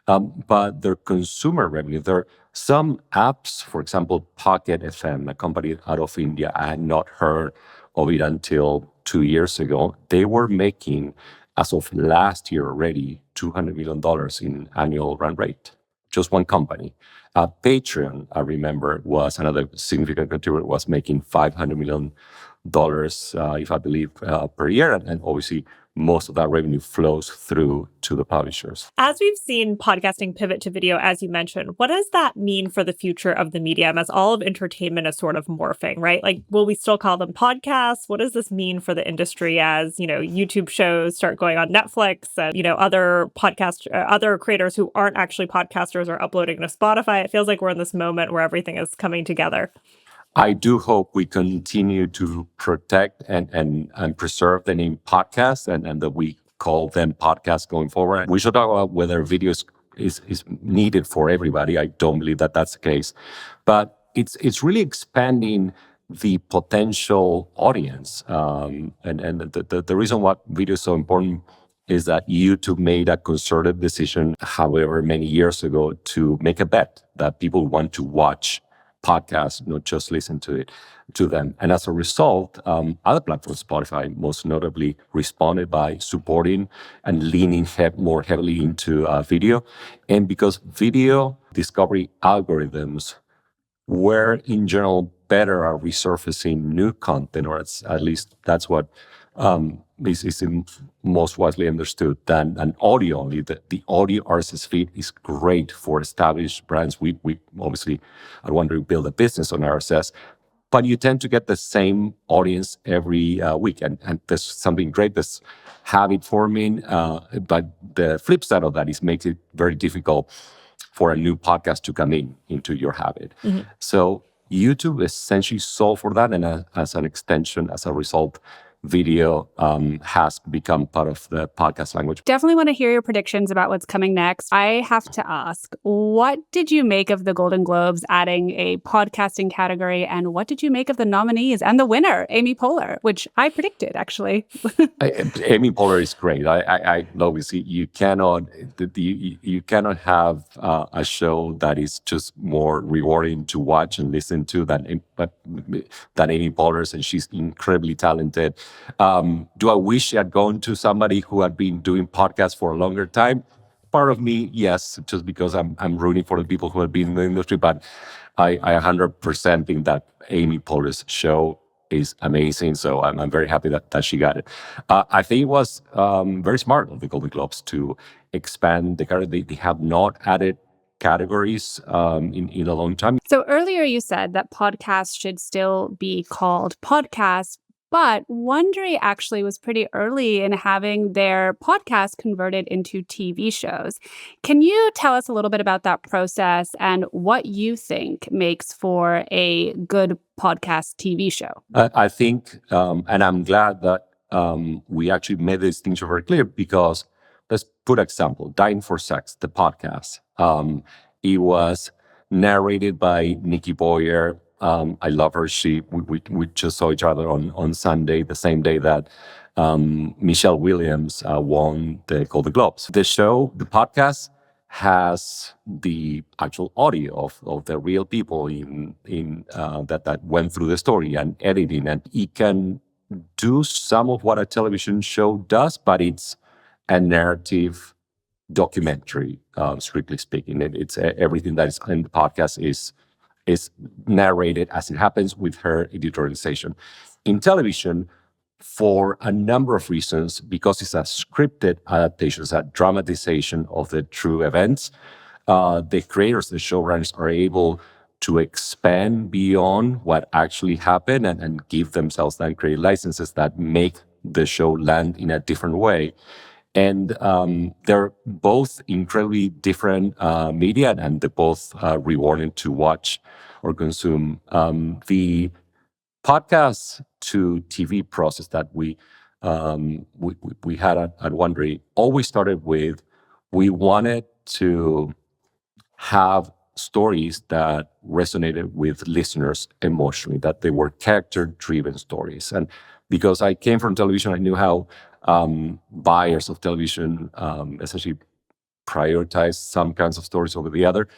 But their consumer revenue, there are some apps, for example, Pocket FM, a company out of India, I had not heard of it until 2 years ago. They were making, as of last year already, $200 million in annual run rate. Just one company. Patreon, I remember, was another significant contributor, was making $500 million, if I believe, per year. And obviously, most of that revenue flows through to the publishers. As we've seen podcasting pivot to video, as you mentioned, what does that mean for the future of the medium as all of entertainment is sort of morphing, right? Like, will we still call them podcasts? What does this mean for the industry as, YouTube shows start going on Netflix and, other creators who aren't actually podcasters are uploading to Spotify? It feels like we're in this moment where everything is coming together. I do hope we continue to protect and preserve the name podcast and that we call them podcasts going forward. We should talk about whether video is needed for everybody. I don't believe that that's the case. But it's really expanding the potential audience. And the reason why video is so important is that YouTube made a concerted decision, however many years ago, to make a bet that people want to watch podcasts, not just listen to them. And as a result, other platforms, Spotify most notably, responded by supporting and leaning more heavily into video. And because video discovery algorithms were in general better at resurfacing new content, or at least that's what is most widely understood than audio only. The audio RSS feed is great for established brands. We obviously, at Wondery, build a business on RSS, but you tend to get the same audience every week. And there's something great that's habit forming, but the flip side of that is makes it very difficult for a new podcast to come into your habit. Mm-hmm. So YouTube essentially solved for that. And as an extension, as a result, video has become part of the podcast language. Definitely want to hear your predictions about what's coming next. I have to ask, what did you make of the Golden Globes adding a podcasting category? And what did you make of the nominees and the winner, Amy Poehler, which I predicted, actually? Amy Poehler is great. I obviously, you cannot have a show that is just more rewarding to watch and listen to than Amy Poehler's, and she's incredibly talented. Do I wish I had gone to somebody who had been doing podcasts for a longer time? Part of me, yes, just because I'm rooting for the people who have been in the industry, but I 100% think that Amy Poehler's show is amazing. So I'm very happy that she got it. I think it was very smart of the Golden Globes to expand the category. They have not added categories in a long time. So earlier you said that podcasts should still be called podcasts, But Wondery actually was pretty early in having their podcast converted into TV shows. Can you tell us a little bit about that process and what you think makes for a good podcast TV show? I think, and I'm glad that we actually made the distinction very clear because let's put example, Dying for Sex, the podcast. It was narrated by Nikki Boyer. I love her. We just saw each other on Sunday, the same day that Michelle Williams won the Golden Globes. The show, the podcast, has the actual audio of the real people in that went through the story and editing, and it can do some of what a television show does, but it's a narrative documentary, strictly speaking. It's everything that is in the podcast is narrated as it happens with her editorialization. In television, for a number of reasons, because it's a scripted adaptation, it's a dramatization of the true events, the creators, the showrunners, are able to expand beyond what actually happened and give themselves then creative licenses that make the show land in a different way. And they're both incredibly different media, and they're both rewarding to watch or consume. The podcast to TV process that we had at Wondery always started with, we wanted to have stories that resonated with listeners emotionally, that they were character-driven stories. And because I came from television, I knew how buyers of television essentially prioritize some kinds of stories over the other.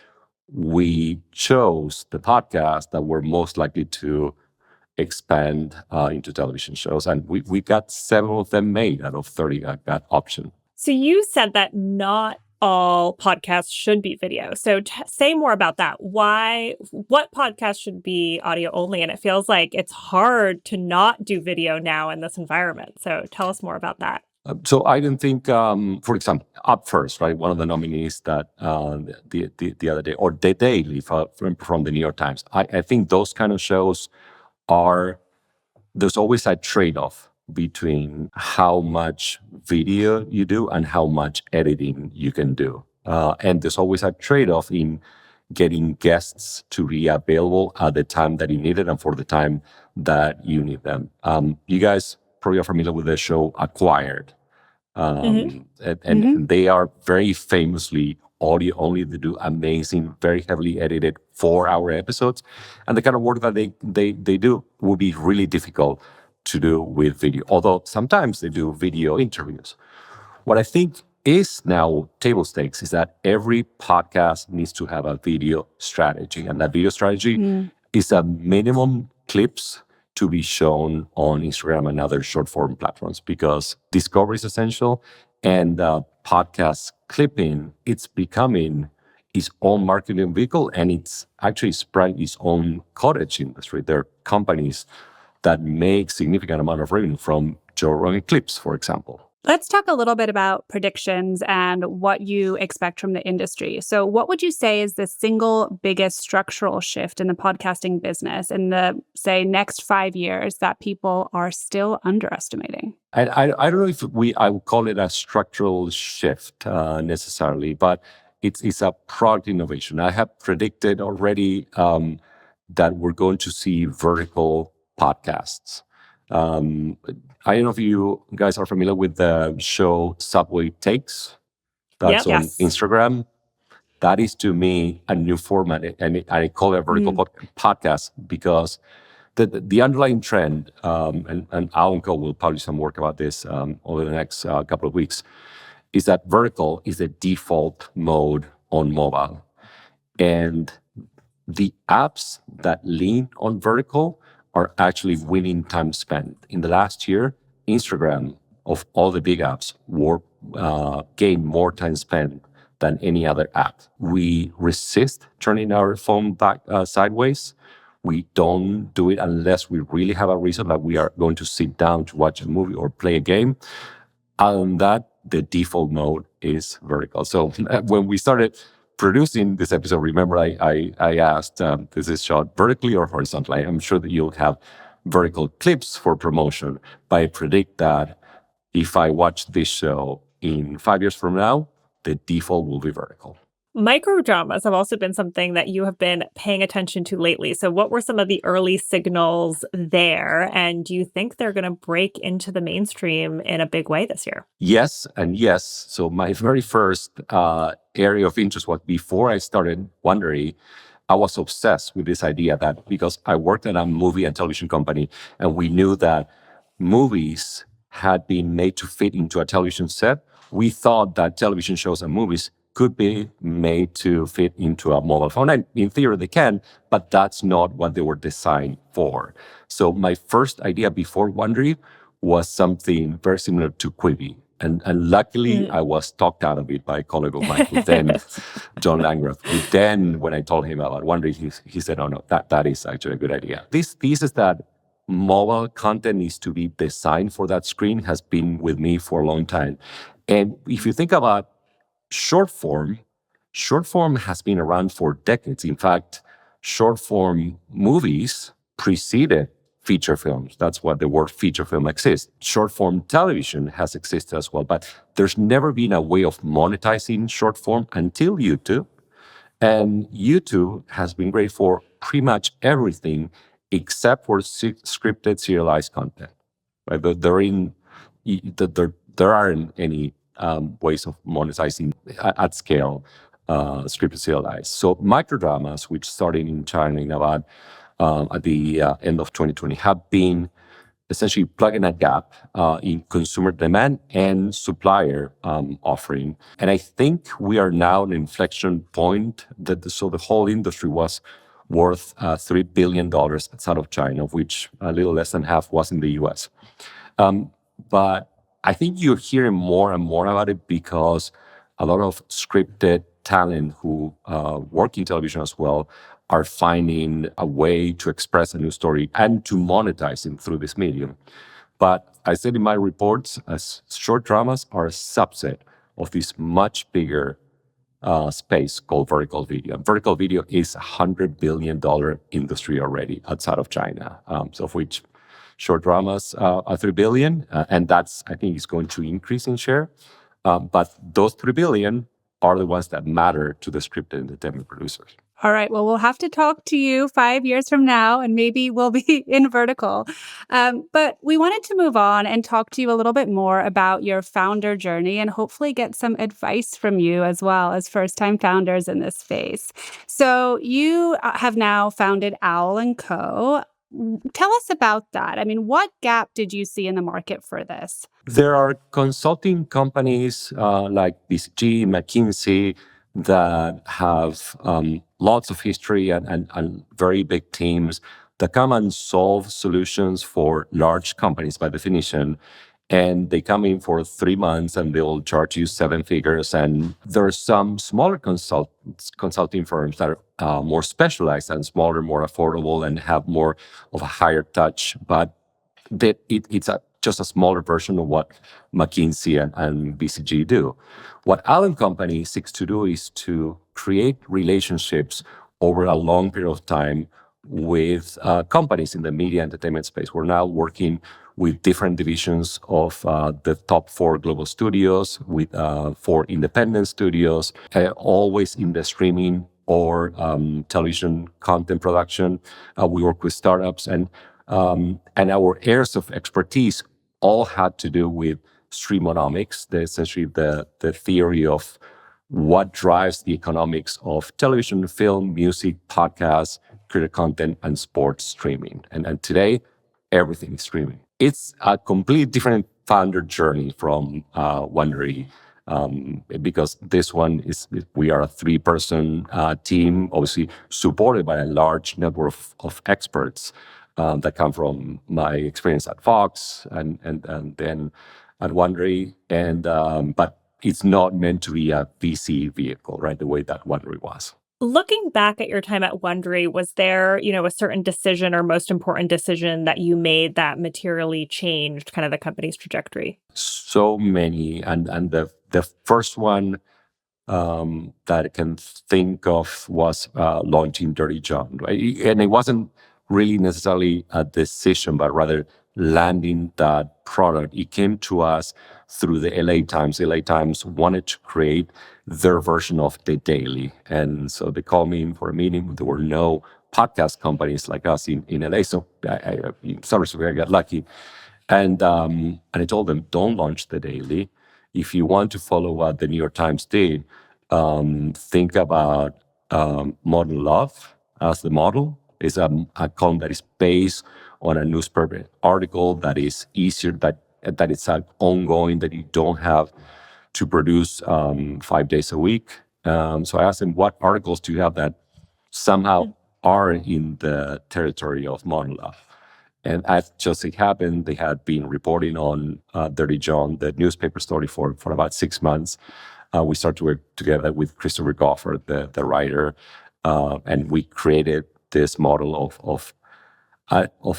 We chose the podcasts that were most likely to expand into television shows. And we got several of them made out of 30 at that option. So you said that not all podcasts should be video. So say more about that. What podcast should be audio only? And it feels like it's hard to not do video now in this environment. So tell us more about that. So I didn't think, for example, Up First, right? One of the nominees that the other day, or The Daily from the New York Times. I think those kind of shows there's always a trade-off between how much video you do and how much editing you can do. And there's always a trade-off in getting guests to be available at the time that you need it and for the time that you need them. You guys probably are familiar with the show Acquired. And they are very famously audio only. They do amazing, very heavily edited 4-hour episodes. And the kind of work that they do will be really difficult to do with video, although sometimes they do video interviews. What I think is now table stakes is that every podcast needs to have a video strategy. And that video strategy is a minimum clips to be shown on Instagram and other short form platforms, because discovery is essential, and podcast clipping, it's becoming its own marketing vehicle, and it's actually spread its own cottage industry. There are companies that make significant amount of revenue from Joe Rogan clips, for example. Let's talk a little bit about predictions and what you expect from the industry. So what would you say is the single biggest structural shift in the podcasting business in the, say, next 5 years that people are still underestimating? I don't know if I would call it a structural shift necessarily, but it's a product innovation. I have predicted already that we're going to see vertical podcasts. I don't know if you guys are familiar with the show Subway Takes. That's on Instagram. That is, to me, a new format, and I call it a vertical podcast because the underlying trend, and AlanCo will publish some work about this over the next couple of weeks, is that vertical is the default mode on mobile. And the apps that lean on vertical are actually winning time spent. In the last year, Instagram, of all the big apps, gained more time spent than any other app. We resist turning our phone back sideways. We don't do it unless we really have a reason, like we are going to sit down to watch a movie or play a game. Other than that, the default mode is vertical. So when we started producing this episode, remember I asked, is this shot vertically or horizontally? I'm sure that you'll have vertical clips for promotion. But I predict that if I watch this show in 5 years from now, the default will be vertical. Microdramas have also been something that you have been paying attention to lately. So what were some of the early signals there? And do you think they're going to break into the mainstream in a big way this year? Yes and yes. So my very first area of interest was before I started Wondery. I was obsessed with this idea that because I worked at a movie and television company, and we knew that movies had been made to fit into a television set, we thought that television shows and movies could be made to fit into a mobile phone. And in theory, they can, but that's not what they were designed for. So my first idea before Wondery was something very similar to Quibi. And luckily, I was talked out of it by a colleague of mine who then, John Langroth, who then, when I told him about Wondery, he said, oh no, that is actually a good idea. This thesis that mobile content needs to be designed for that screen has been with me for a long time. And if you think about short form has been around for decades. In fact, short form movies preceded feature films. That's what the word feature film exists. Short form television has existed as well, but there's never been a way of monetizing short form until YouTube. And YouTube has been great for pretty much everything except for scripted serialized content. Right? There aren't any ways of monetizing at scale scripted serialized. So microdramas, which started in China in about at the end of 2020, have been essentially plugging a gap in consumer demand and supplier offering. And I think we are now at an inflection point so the whole industry was worth $3 billion outside of China, of which a little less than half was in the US. But I think you're hearing more and more about it because a lot of scripted talent who work in television as well are finding a way to express a new story and to monetize it through this medium. But I said in my reports, short dramas are a subset of this much bigger space called vertical video. Vertical video is a $100 billion industry already outside of China, so of which short dramas are $3 billion, and that's, I think, is going to increase in share. But those $3 billion are the ones that matter to the scripted entertainment producers. All right. Well, we'll have to talk to you 5 years from now, and maybe we'll be in vertical. But we wanted to move on and talk to you a little bit more about your founder journey and hopefully get some advice from you as well as first-time founders in this space. So you have now founded AlanCo. Tell us about that. I mean, what gap did you see in the market for this? There are consulting companies like BCG, McKinsey, that have lots of history and very big teams that come and solve solutions for large companies by definition. And they come in for 3 months and they will charge you 7 figures. And there are some smaller consulting firms that are more specialized and smaller, more affordable, and have more of a higher touch. But it's just a smaller version of what McKinsey and BCG do. What Allen Company seeks to do is to create relationships over a long period of time with companies in the media entertainment space. We're now working with different divisions of the top 4 global studios, with 4 independent studios, always in the streaming or television content production. We work with startups, and our areas of expertise all had to do with streamonomics, essentially the theory of what drives the economics of television, film, music, podcasts, creator content, and sports streaming. And today, everything is streaming. It's a completely different founder journey from Wondery, because this one we are a 3-person team, obviously supported by a large network of experts that come from my experience at Fox and then at Wondery, but it's not meant to be a VC vehicle, right? The way that Wondery was. Looking back at your time at Wondery, was there, a certain decision or most important decision that you made that materially changed kind of the company's trajectory? So many, and the first one that I can think of was launching Dirty John, right? And it wasn't really necessarily a decision, but rather landing that product. It came to us through the LA Times. LA Times wanted to create their version of the daily. And so they called me in for a meeting. There were no podcast companies like us in LA. So I got lucky. And I told them, don't launch the daily. If you want to follow what the New York Times did, think about Modern Love as the model. It's a column that is based on a newspaper article that is easier, that it's ongoing, that you don't have to produce 5 days a week. So I asked them, what articles do you have that somehow are in the territory of Modern Love? And as just it happened, they had been reporting on Dirty John, the newspaper story, for about 6 months. We started to work together with Christopher Goffard, the writer, and we created this model of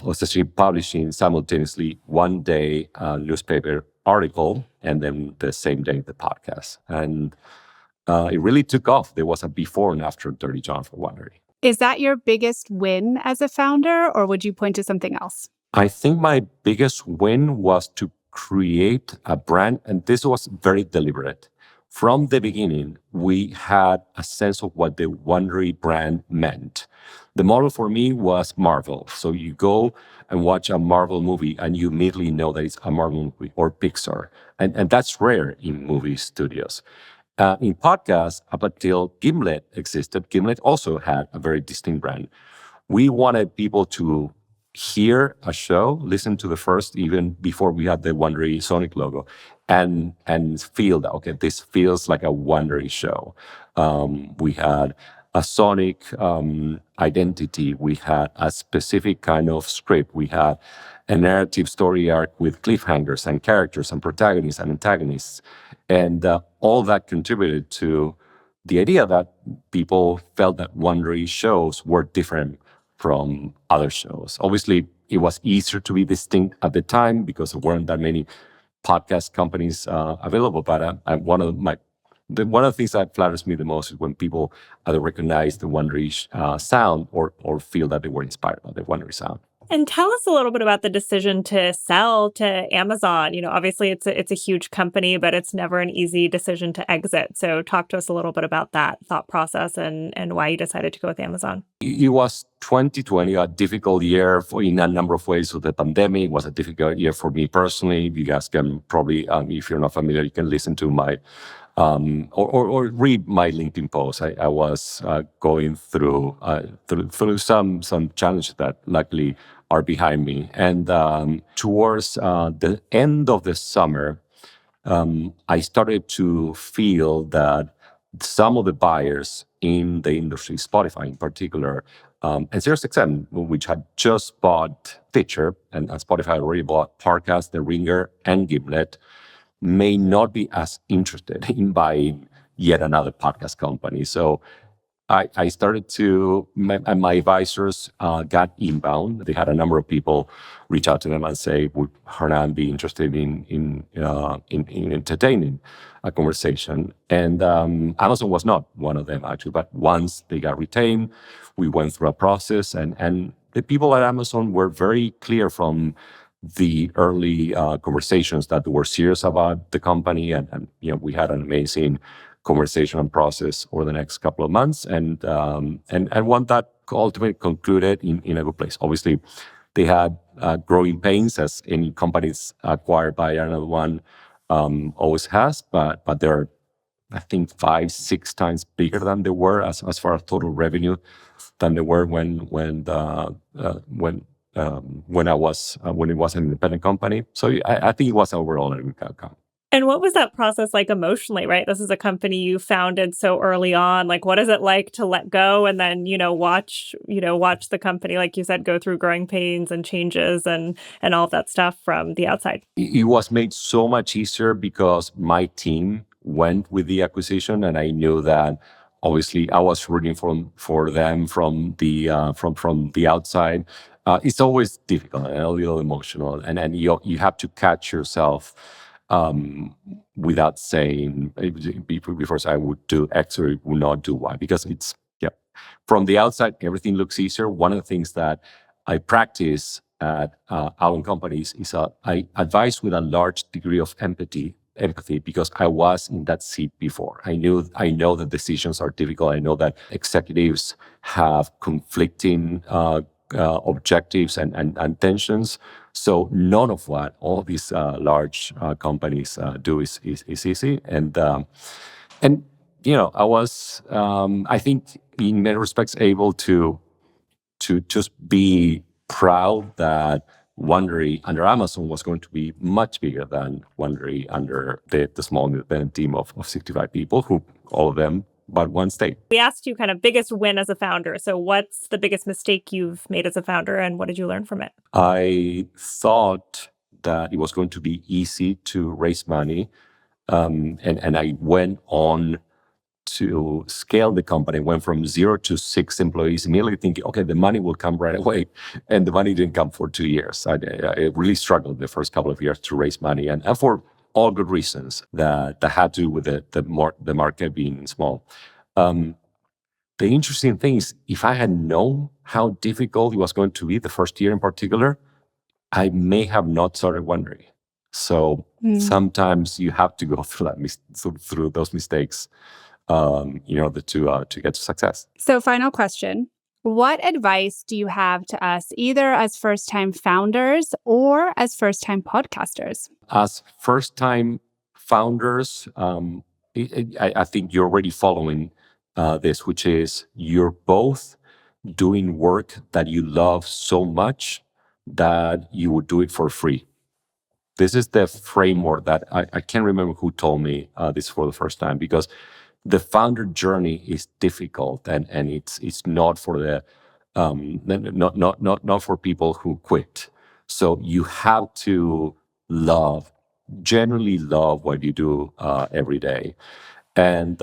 essentially publishing simultaneously one day newspaper article and then the same day the podcast. And it really took off. There was a before and after Dirty John for Wondery. Is that your biggest win as a founder, or would you point to something else? I think my biggest win was to create a brand, and this was very deliberate. From the beginning, we had a sense of what the Wondery brand meant. The model for me was Marvel. So you go and watch a Marvel movie and you immediately know that it's a Marvel movie or Pixar. And that's rare in movie studios. In podcasts, up until Gimlet existed, Gimlet also had a very distinct brand. We wanted people to hear a show, listen to the first, even before we had the Wondery Sonic logo, and feel that, okay, this feels like a Wondery show. We had a Sonic identity. We had a specific kind of script. We had a narrative story arc with cliffhangers and characters and protagonists and antagonists. And all that contributed to the idea that people felt that Wondery shows were different from other shows. Obviously, it was easier to be distinct at the time because there weren't that many podcast companies available. But one of the things that flatters me the most is when people either recognize the Wondery sound or feel that they were inspired by the Wondery sound. And tell us a little bit about the decision to sell to Amazon. You know, obviously it's a huge company, but it's never an easy decision to exit. So talk to us a little bit about that thought process and why you decided to go with Amazon. It was 2020, a difficult year in a number of ways. So the pandemic was a difficult year for me personally. You guys can probably, if you're not familiar, you can listen to my or read my LinkedIn post. I was going through some challenges that luckily are behind me. And towards the end of the summer, I started to feel that some of the buyers in the industry, Spotify in particular, and SiriusXM, which had just bought Stitcher, and Spotify had already bought Parcast, The Ringer, and Gimlet, may not be as interested in buying yet another podcast company. So I started to, my advisors got inbound. They had a number of people reach out to them and say, would Hernan be interested in entertaining a conversation? And Amazon was not one of them, actually. But once they got retained, we went through a process. And the people at Amazon were very clear from the early conversations that they were serious about the company. And we had an amazing conversation and process over the next couple of months, and one that ultimately concluded in a good place. Obviously, they had growing pains, as any companies acquired by another one always has, but they're, I think, 5-6 times bigger than they were as far as total revenue than they were when it was an independent company. So I think it was overall a good outcome. And what was that process like emotionally, right? This is a company you founded so early on. Like, what is it like to let go and then, watch the company, like you said, go through growing pains and changes and all of that stuff from the outside? It was made so much easier because my team went with the acquisition, and I knew that obviously I was rooting for them from the outside. It's always difficult and a little emotional, and then you have to catch yourself without saying before I would do X or would not do Y, because it's from the outside everything looks easier. One of the things that I practice at Alan companies is I advise with a large degree of empathy because I was in that seat before. I know that decisions are difficult. I know that executives have conflicting objectives and tensions. So none of what all these large companies do is easy. And I was I think in many respects able to just be proud that Wondery under Amazon was going to be much bigger than Wondery under the small independent team of 65 people, who all of them but one stayed. We asked you kind of biggest win as a founder. So what's the biggest mistake you've made as a founder and what did you learn from it? I thought that it was going to be easy to raise money. And I went on to scale the company, went from 0 to 6 employees, immediately thinking, okay, the money will come right away. And the money didn't come for 2 years. I really struggled the first couple of years to raise money, and for all good reasons that had to do with the market being small. The interesting thing is, if I had known how difficult it was going to be the first year in particular, I may have not started Wondery. So sometimes you have to go through those mistakes in order to get to success. So final question. What advice do you have to us, either as first-time founders or as first-time podcasters? As first-time founders, I think you're already following this, which is you're both doing work that you love so much that you would do it for free. This is the framework that I can't remember who told me this for the first time, because the founder journey is difficult, and it's not for the not for people who quit. So you have to genuinely love what you do every day. And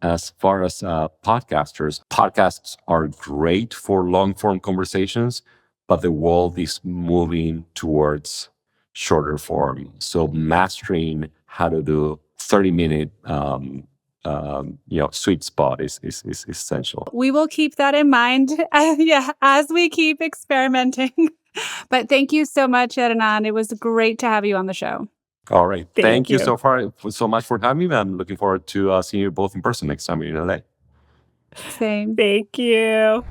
as far as podcasts are great for long form conversations, but the world is moving towards shorter form. So mastering how to do 30-minute sweet spot is essential. We will keep that in mind as we keep experimenting. But thank you so much, Hernan. It was great to have you on the show. All right. Thank you so much for having me. I'm looking forward to seeing you both in person next time in LA. Same. Thank you.